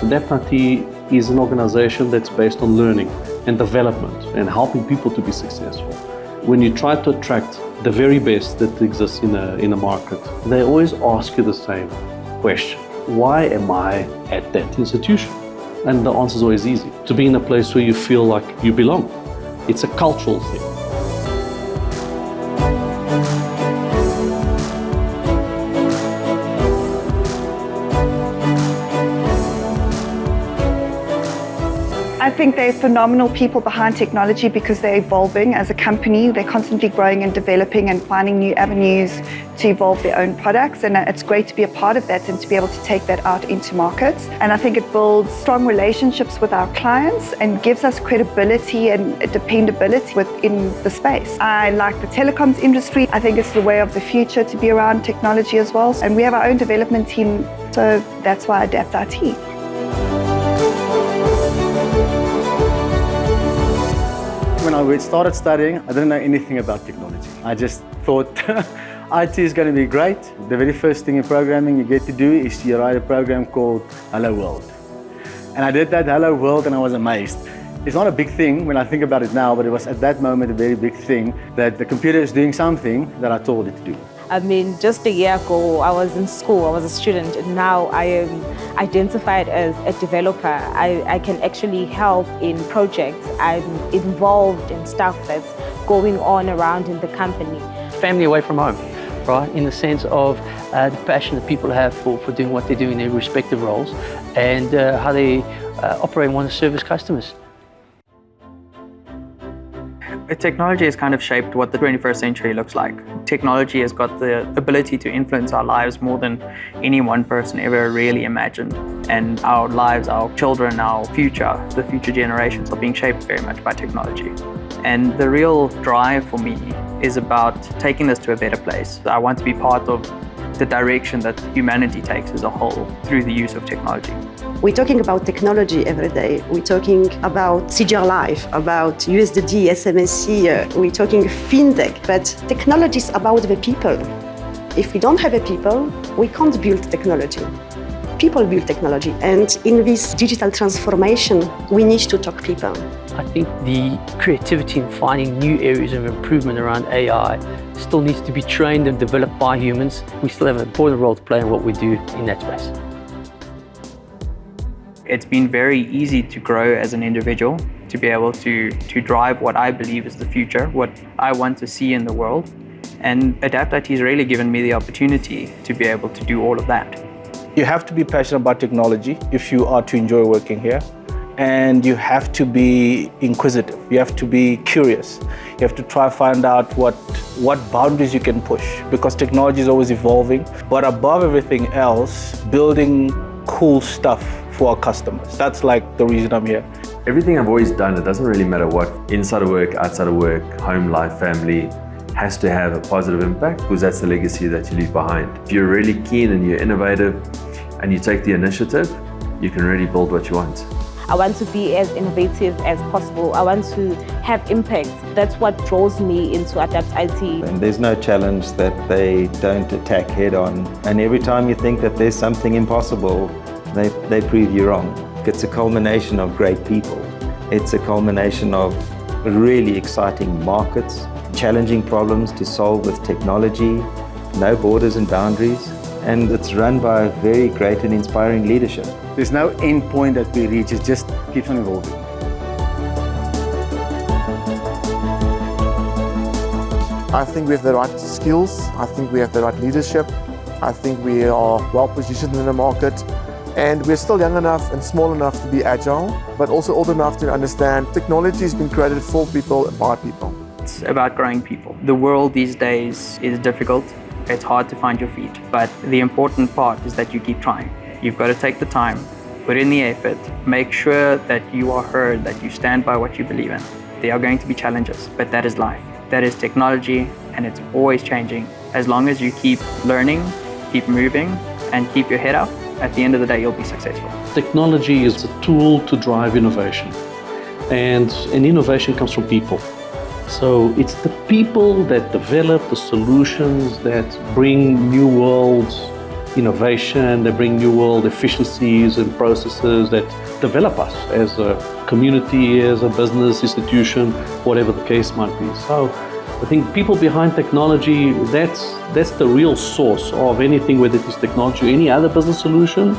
Adapt-IT is an organization that's based on learning and development and helping people to be successful. When you try to attract the very best that exists in a market, they always ask you the same question. Why am I at that institution? And the answer is always easy. To be in a place where you feel like you belong. It's a cultural thing. I think they're phenomenal people behind technology because they're evolving as a company. They're constantly growing and developing and finding new avenues to evolve their own products. And it's great to be a part of that and to be able to take that out into markets. And I think it builds strong relationships with our clients and gives us credibility and dependability within the space. I like the telecoms industry. I think it's the way of the future to be around technology as well. And we have our own development team, so that's why I Adapt-IT. When I started studying, I didn't know anything about technology. I just thought IT is going to be great. The very first thing in programming you get to do is you write a program called Hello World. And I did that Hello World and I was amazed. It's not a big thing when I think about it now, but it was at that moment a very big thing that the computer is doing something that I told it to do. I mean, just a year ago, I was in school, I was a student, and now I am identified as a developer. I can actually help in projects. I'm involved in stuff that's going on around in the company. Family away from home, right? In the sense of the passion that people have for doing what they do in their respective roles and how they operate and want to service customers. Technology has kind of shaped what the 21st century looks like. Technology has got the ability to influence our lives more than any one person ever really imagined. And our lives, our children, our future, the future generations are being shaped very much by technology. And the real drive for me is about taking this to a better place. I want to be part of the direction that humanity takes as a whole through the use of technology. We're talking about technology every day. We're talking about CGR Life, about USDD, SMSC, we're talking fintech, but technology is about the people. If we don't have a people, we can't build technology. People build technology, and in this digital transformation, we need to talk people. I think the creativity in finding new areas of improvement around AI still needs to be trained and developed by humans. We still have an important role to play in what we do in that space. It's been very easy to grow as an individual, to be able to drive what I believe is the future, what I want to see in the world. And Adapt-IT has really given me the opportunity to be able to do all of that. You have to be passionate about technology if you are to enjoy working here. And you have to be inquisitive. You have to be curious. You have to try to find out what boundaries you can push, because technology is always evolving. But above everything else, building cool stuff for our customers. That's like the reason I'm here. Everything I've always done, it doesn't really matter what, inside of work, outside of work, home life, family, has to have a positive impact, because that's the legacy that you leave behind. If you're really keen and you're innovative and you take the initiative, you can really build what you want. I want to be as innovative as possible. I want to have impact. That's what draws me into Adapt-IT. And there's no challenge that they don't attack head on. And every time you think that there's something impossible, they prove you wrong. It's a culmination of great people. It's a culmination of really exciting markets, challenging problems to solve with technology, no borders and boundaries, and it's run by very great and inspiring leadership. There's no end point that we reach, it just keeps on evolving. I think we have the right skills, I think we have the right leadership, I think we are well positioned in the market, and we're still young enough and small enough to be agile, but also old enough to understand technology has been created for people and by people. It's about growing people. The world these days is difficult. It's hard to find your feet, but the important part is that you keep trying. You've got to take the time, put in the effort, make sure that you are heard, that you stand by what you believe in. There are going to be challenges, but that is life. That is technology, and it's always changing. As long as you keep learning, keep moving, and keep your head up, at the end of the day, you'll be successful. Technology is a tool to drive innovation, and innovation comes from people. So it's the people that develop the solutions that bring new worlds innovation, they bring new world efficiencies and processes that develop us as a community, as a business institution, whatever the case might be. So I think people behind technology, that's the real source of anything, whether it is technology or any other business solution,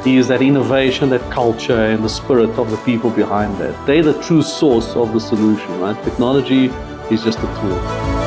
is that innovation, that culture, and the spirit of the people behind that. They're the true source of the solution, right? Technology is just a tool.